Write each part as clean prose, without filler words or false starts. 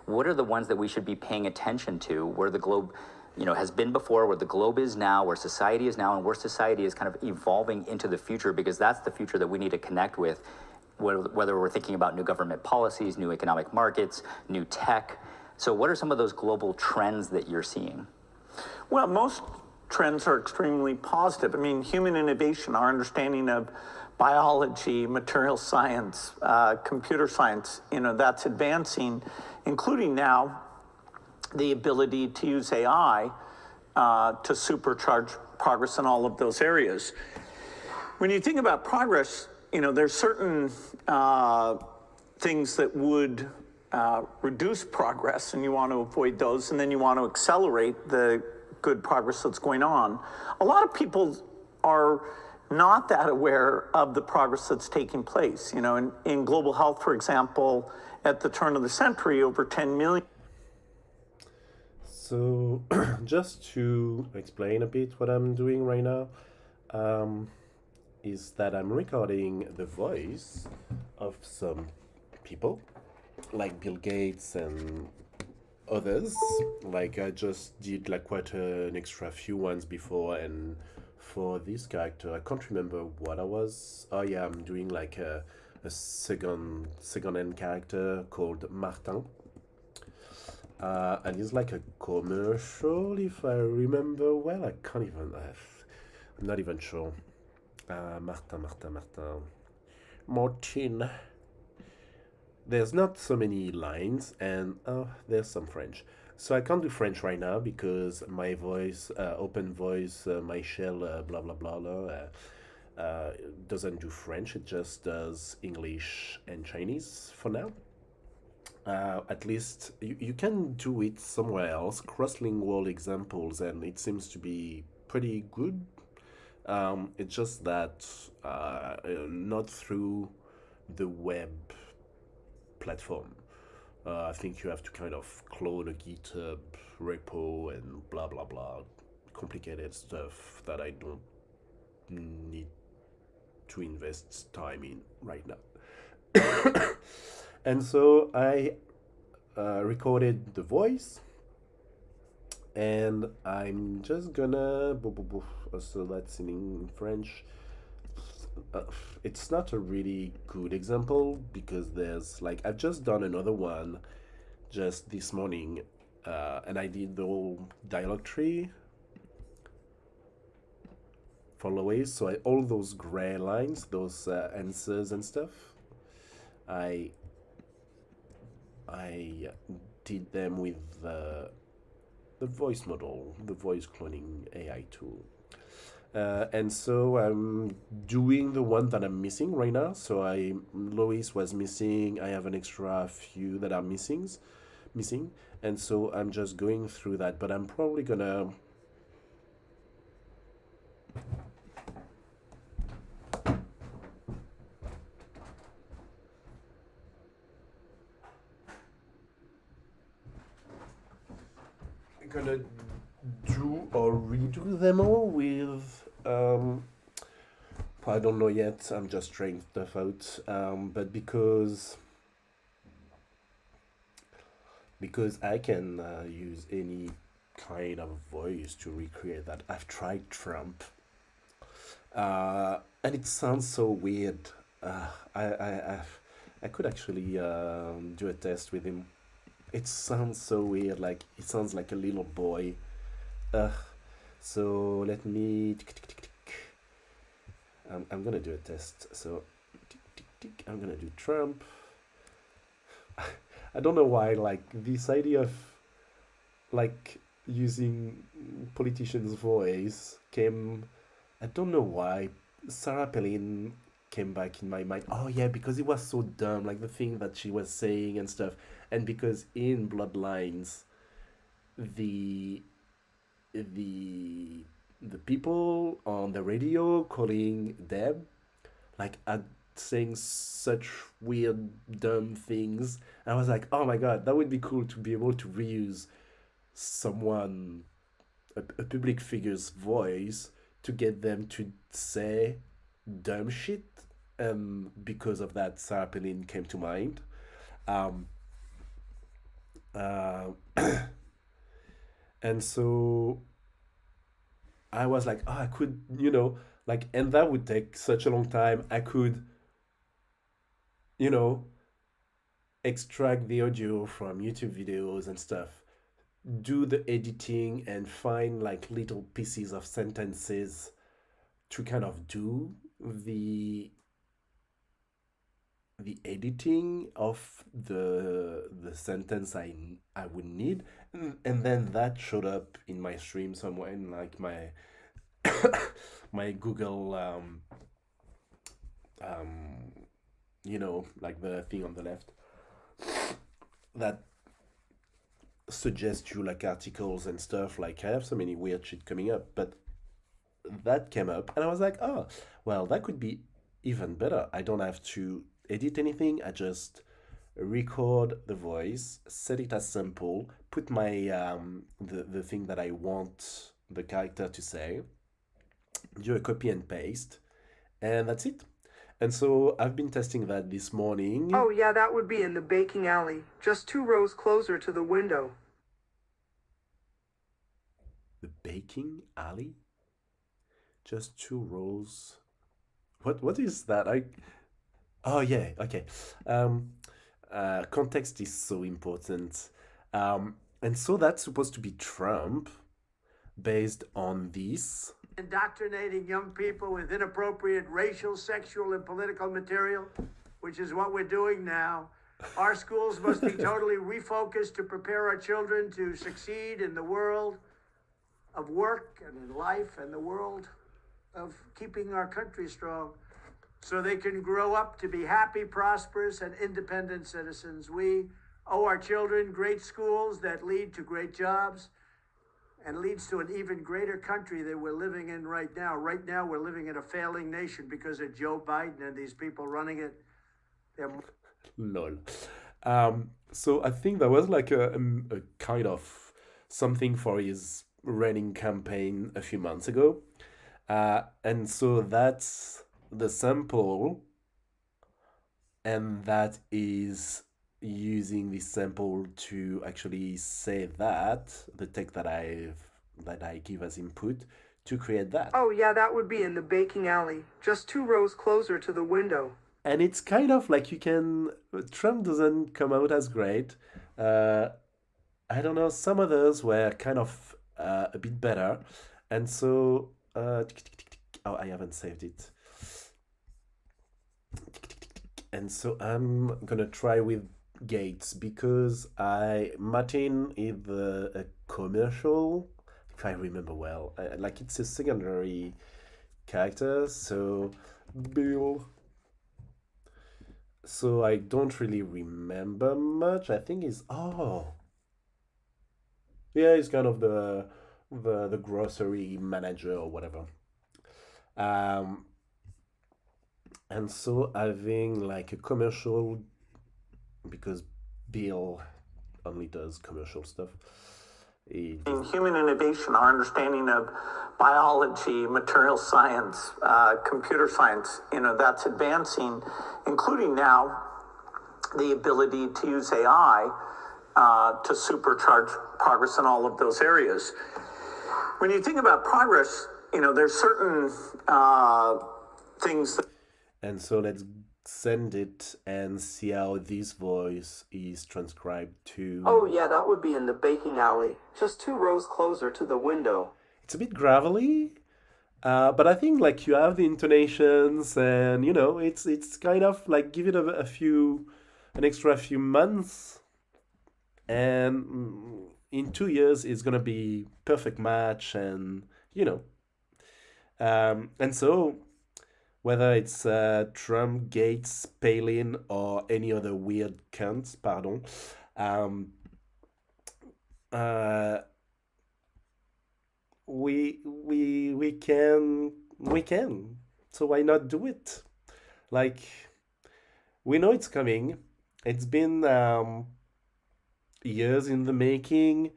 what are the ones that we should be paying attention to, where the globe, has been before, where the globe is now, where society is now, and where society is kind of evolving into the future, because that's the future that we need to connect with, whether we're thinking about new government policies, new economic markets, new tech. So what are some of those global trends that you're seeing? Well, most trends are extremely positive. I mean, human innovation, our understanding of biology, material science, computer science, that's advancing, including now the ability to use AI to supercharge progress in all of those areas. When you think about progress, there's certain things that would reduce progress, and you want to avoid those, and then you want to accelerate the good progress that's going on. A lot of people are not that aware of the progress that's taking place. In global health, for example, at the turn of the century, over 10 million. So just to explain a bit what I'm doing right now, is that I'm recording the voice of some people like Bill Gates and others. Like I just did like quite an extra few ones before, and for this character I can't remember what I was. Oh yeah, I'm doing like a second-hand character called Martin. And it's like a commercial, if I remember well. I can't even, I'm not even sure. Martin. There's not so many lines, and there's some French. So I can't do French right now because my voice, OpenVoice, myShell, blah blah blah blah, doesn't do French. It just does English and Chinese for now. At least you can do it somewhere else, cross-lingual examples, and it seems to be pretty good. It's just that not through the web platform. I think you have to kind of clone a GitHub repo and blah blah blah, complicated stuff that I don't need to invest time in right now. And so I recorded the voice, and I'm just gonna, so that's in French. It's not a really good example because there's like, I've just done another one just this morning, and I did the whole dialogue tree for Lois. So all those gray lines, those answers and stuff, I did them with the voice model, the voice cloning AI tool. And so I'm doing the one that I'm missing right now. So Lois was missing. I have an extra few that are missing. And so I'm just going through that, but I'm probably gonna do or redo them all with I don't know yet. I'm just trying stuff out, but because I can use any kind of voice to recreate that. I've tried Trump, and it sounds so weird. I could actually do a test with him. It sounds so weird, like it sounds like a little boy. So let me. I'm gonna do a test. So I'm gonna do Trump. I don't know why, like this idea of like using politicians' voice came. I don't know why. Sarah Palin came back in my mind. Oh yeah, because it was so dumb, like the thing that she was saying and stuff, and because in Bloodlines, the people on the radio calling Deb, like are saying such weird dumb things. And I was like, oh my god, that would be cool to be able to reuse someone, a public figure's voice, to get them to say dumb shit. Because of that, Sarah Palin came to mind. Uh, and so I was like, oh, I could, like, and that would take such a long time. I could, you know, extract the audio from YouTube videos and stuff, do the editing and find like little pieces of sentences to kind of do the editing of the sentence I would need, and then that showed up in my stream somewhere in like my my Google um like the thing on the left that suggests you like articles and stuff. Like I have so many weird shit coming up, but that came up and I was like, oh, well, that could be even better. I don't have to edit anything. I just record the voice, set it as sample, put my the thing that I want the character to say, do a copy and paste, and that's it. And so I've been testing that this morning. Oh, yeah, that would be in the baking alley, just 2 rows closer to the window. The baking alley? Just 2 rows. What is that? Oh yeah, okay. Context is so important. And so that's supposed to be Trump based on this. Indoctrinating young people with inappropriate racial, sexual, and political material, which is what we're doing now. Our schools must be totally refocused to prepare our children to succeed in the world of work and in life and the world of keeping our country strong so they can grow up to be happy, prosperous, and independent citizens. We owe our children great schools that lead to great jobs and leads to an even greater country that we're living in right now. Right now, we're living in a failing nation because of Joe Biden and these people running it. Lol. So I think that was like a kind of something for his running campaign a few months ago. And so that's the sample, and that is using this sample to actually say that the text that I give as input to create that. Oh, yeah, that would be in the baking alley, just 2 rows closer to the window. And it's kind of like Trump doesn't come out as great. I don't know, some others were kind of a bit better. And so, oh, I haven't saved it. And so I'm gonna try with Gates because Martin is a commercial, if I remember well. Like it's a secondary character, so Bill. So I don't really remember much. I think he's he's kind of the grocery manager or whatever. And so having like a commercial, because Bill only does commercial stuff. In human innovation, our understanding of biology, material science, computer science, that's advancing, including now the ability to use AI to supercharge progress in all of those areas. When you think about progress, there's certain things that. And so let's send it and see how this voice is transcribed to. Oh, yeah, that would be in the baking alley, just 2 rows closer to the window. It's a bit gravelly, but I think like you have the intonations, and it's kind of like give it an extra few months, and in 2 years it's gonna be perfect match, and and so. Whether it's Trump, Gates, Palin, or any other weird cunts, pardon, we can. So why not do it? Like, we know it's coming. It's been years in the making,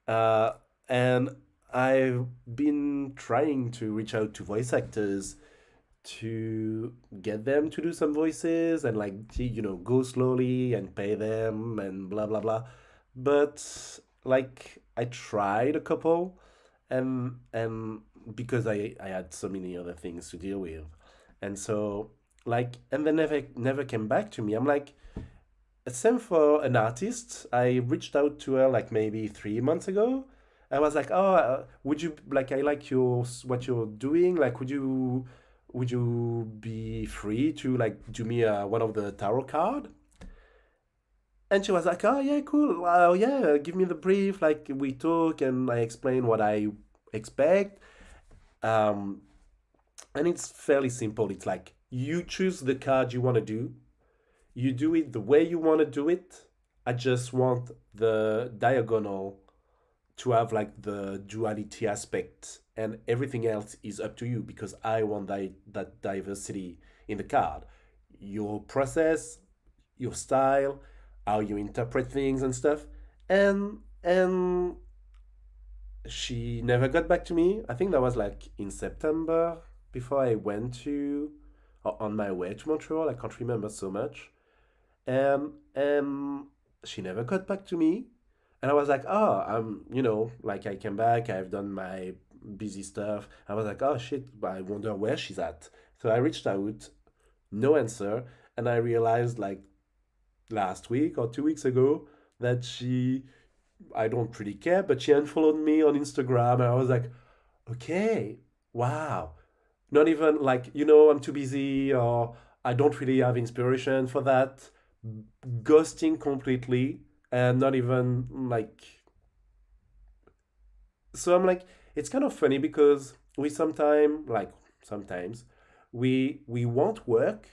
and I've been trying to reach out to voice actors to get them to do some voices and go slowly and pay them and blah blah blah, but like I tried a couple, and because I had so many other things to deal with, and so like and they never came back to me. I'm like, same for an artist. I reached out to her like maybe 3 months ago. I was like, oh, would you like? I like your what you're doing. Like, would you be free to like do me one of the tarot card? And she was like, oh yeah, cool. Oh yeah, give me the brief. Like we talk and I explain what I expect. Um, and it's fairly simple. It's like you choose the card you want to do. You do it the way you want to do it. I just want the diagonal to have like the duality aspect, and everything else is up to you because I want that diversity in the card. Your process, your style, how you interpret things and stuff. And she never got back to me. I think that was like in September before I went to or on my way to Montreal. I can't remember so much. And she never got back to me. And I was like, oh, like I came back, I've done my busy stuff. I was like, oh shit, I wonder where she's at. So I reached out, no answer, and I realized like last week or 2 weeks ago that I don't really care, but she unfollowed me on Instagram, and I was like, okay, wow. Not even like, I'm too busy or I don't really have inspiration for that. Ghosting completely, and not even like. So I'm like, it's kind of funny because sometimes we want work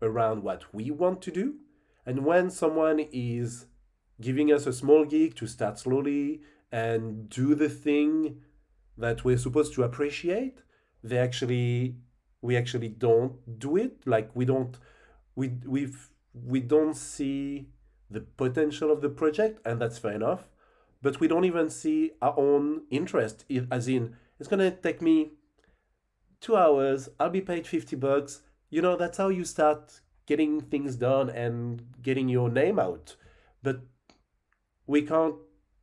around what we want to do, and when someone is giving us a small gig to start slowly and do the thing that we're supposed to appreciate, they actually we actually don't do it. Like we don't see the potential of the project, and that's fair enough. But we don't even see our own interest, as in it's gonna take me 2 hours. I'll be paid $50. That's how you start getting things done and getting your name out. But we can't.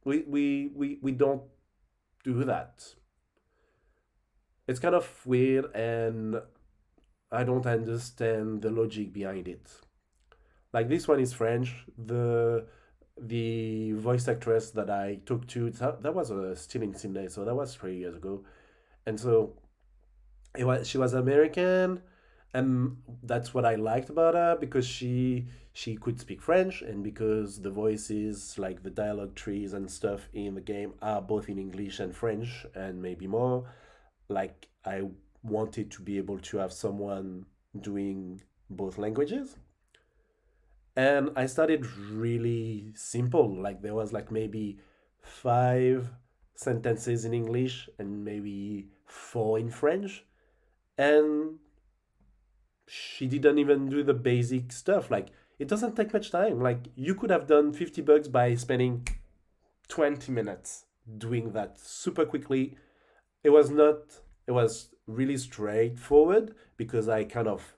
We don't do that. It's kind of weird, and I don't understand the logic behind it. Like this one is French. The voice actress that I talked to, that was still in Sydney, so that was 3 years ago, and so she was American, and that's what I liked about her because she could speak French, and because the voices like the dialogue trees and stuff in the game are both in English and French and maybe more. Like I wanted to be able to have someone doing both languages. And I started really simple. Like there was like maybe 5 sentences in English and maybe 4 in French. And she didn't even do the basic stuff. Like it doesn't take much time. Like you could have done $50 by spending 20 minutes doing that super quickly. It was not, it was really straightforward because I kind of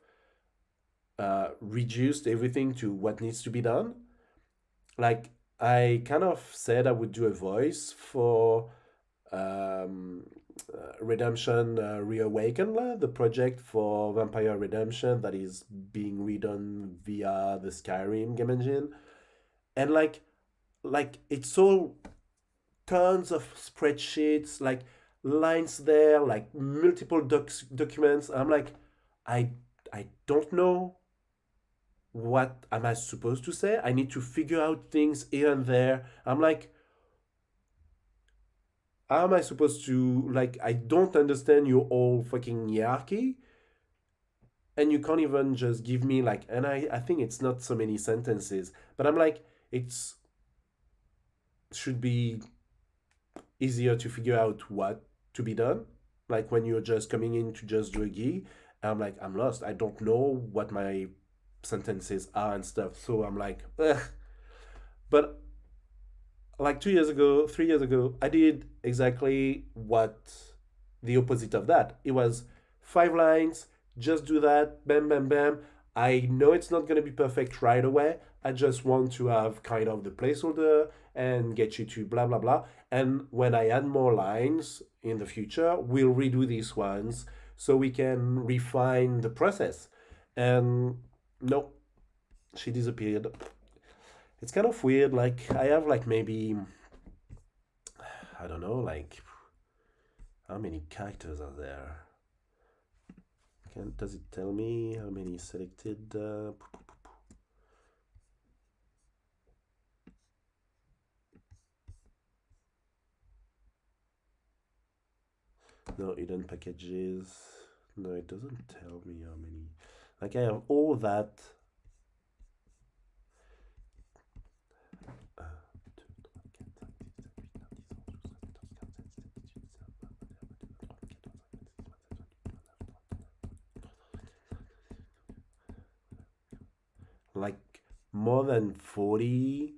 reduced everything to what needs to be done. Like I kind of said I would do a voice for Redemption Reawakened, the project for Vampire Redemption that is being redone via the Skyrim game engine, and like it's all tons of spreadsheets, like lines there, like multiple documents. I'm like, I don't know what am I supposed to say. I need to figure out things here and there. I'm like, how am I supposed to, like, I don't understand your whole fucking hierarchy, and you can't even just give me like, and I think it's not so many sentences, but I'm like, it's should be easier to figure out what to be done. Like when you're just coming in to just do a gig, I'm like, I'm lost. I don't know what my sentences are and stuff. So I'm like, ugh. But like 2 years ago, 3 years ago, I did exactly what the opposite of that. It was 5 lines, just do that, bam, bam, bam. I know it's not going to be perfect right away. I just want to have kind of the placeholder and get you to blah, blah, blah. And when I add more lines in the future, we'll redo these ones so we can refine the process. And no, she disappeared. It's kind of weird. Like, I have like maybe, I don't know, like, how many characters are there? Does it tell me how many selected? No, hidden packages. No, it doesn't tell me how many. Like I have all that. Like more than 40.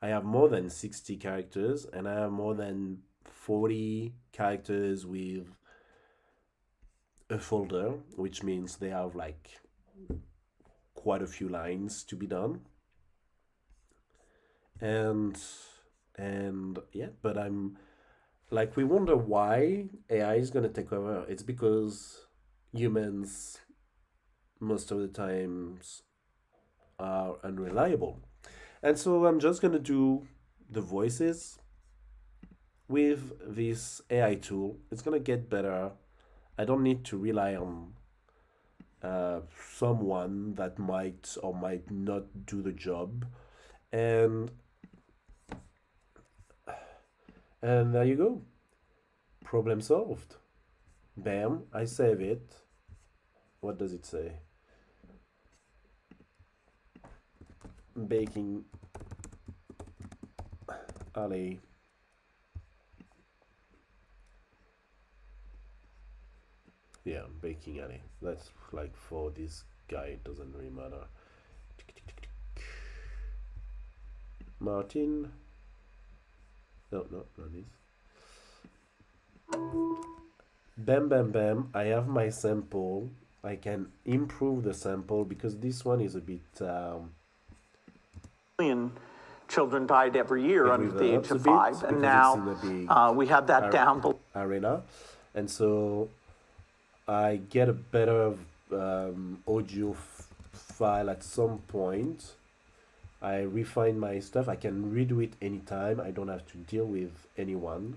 I have more than 60 characters, and I have more than 40 characters with a folder, which means they have like quite a few lines to be done. And yeah, but I'm like, we wonder why AI is gonna take over. It's because humans most of the times are unreliable. And so I'm just gonna do the voices with this AI tool. It's gonna get better. I don't need to rely on someone that might or might not do the job. And there you go. Problem solved. Bam, I save it. What does it say? Baking alley. Yeah, baking alley. That's like for this guy, it doesn't really matter. Martin. No, not this. Bam, bam, bam. I have my sample. I can improve the sample because this one is a bit. Million children died every year under the age of reverbs a bit 5, because and it's now in a big we have that down below. arena, and so I get a better audio file at some point. I refine my stuff. I can redo it anytime. I don't have to deal with anyone,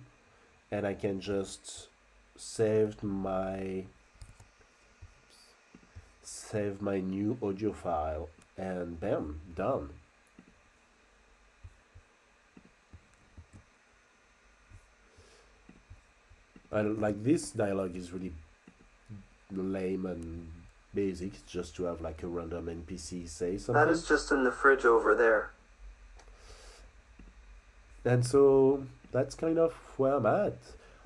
and I can just save my new audio file, and bam, done. And like, this dialogue is really lame and basic. It's just to have like a random NPC say something. That is just in the fridge over there. And so that's kind of where I'm at.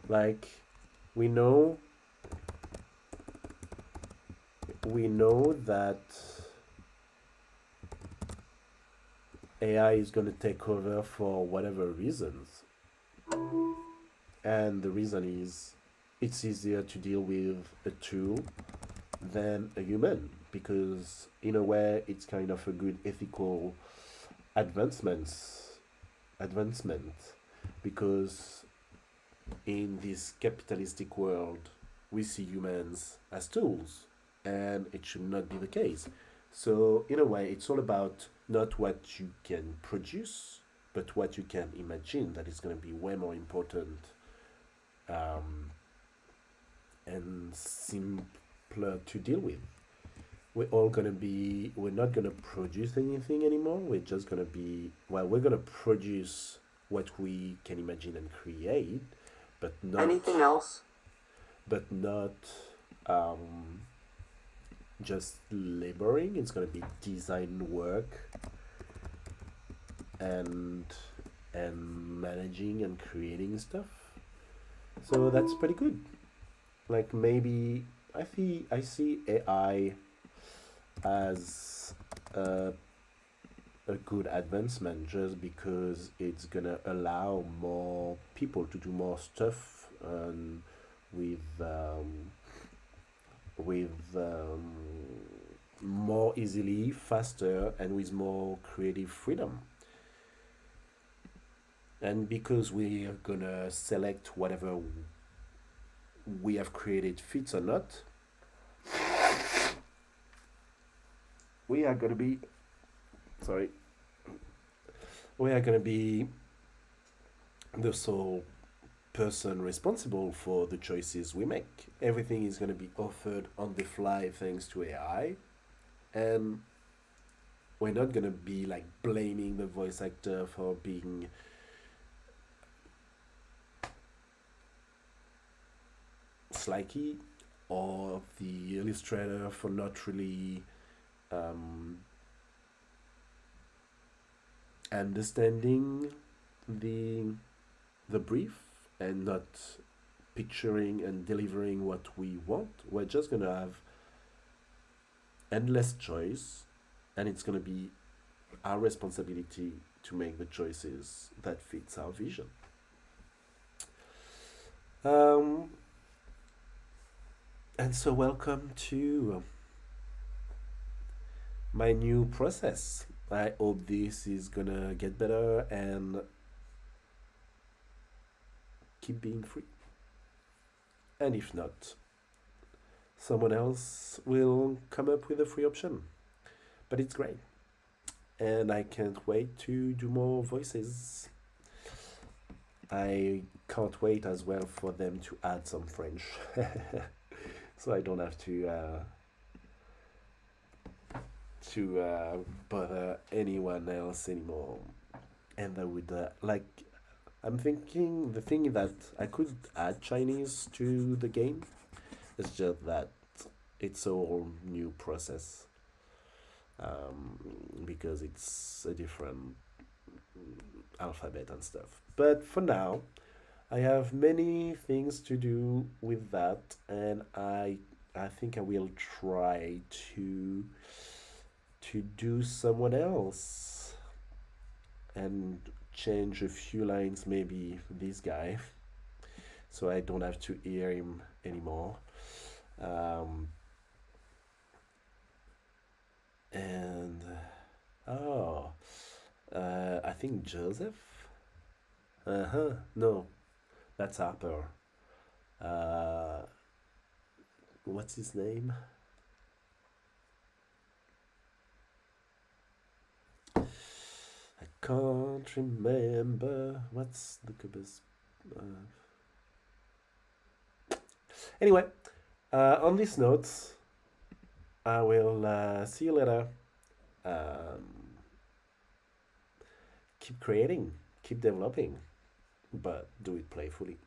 Like, we know that AI is going to take over for whatever reasons. And the reason is it's easier to deal with a tool than a human, because in a way it's kind of a good ethical advancement, because in this capitalistic world we see humans as tools, and it should not be the case. So in a way it's all about not what you can produce, but what you can imagine. That is going to be way more important and simpler to deal with. We're not gonna produce anything anymore. We're just gonna we're gonna produce what we can imagine and create, but not Anything else? but not just laboring. It's gonna be design work and managing and creating stuff. So that's pretty good. Like, maybe I see AI as a good advancement, just because it's gonna allow more people to do more stuff with more easily, faster, and with more creative freedom. And because we are gonna select whatever we have created fits or not, we are gonna be the sole person responsible for the choices we make. Everything is gonna be offered on the fly thanks to AI, and we're not gonna be like blaming the voice actor for being slacky, or the illustrator for not really understanding the brief and not picturing and delivering what we want. We're just gonna have endless choice, and it's gonna be our responsibility to make the choices that fits our vision. And so welcome to my new process. I hope this is gonna get better and keep being free. And if not, someone else will come up with a free option. But it's great. And I can't wait to do more voices. I can't wait as well for them to add some French. So I don't have to bother anyone else anymore. And I would I'm thinking the thing that I could add Chinese to the game. It's just that it's a whole new process, because it's a different alphabet and stuff. But for now, I have many things to do with that, and I think I will try to do someone else and change a few lines, maybe this guy, so I don't have to hear him anymore. And I think Joseph. No, that's Harper. What's his name? I can't remember. What's the Cubas? Anyway, on this note, I will see you later. Keep creating, keep developing, but do it playfully.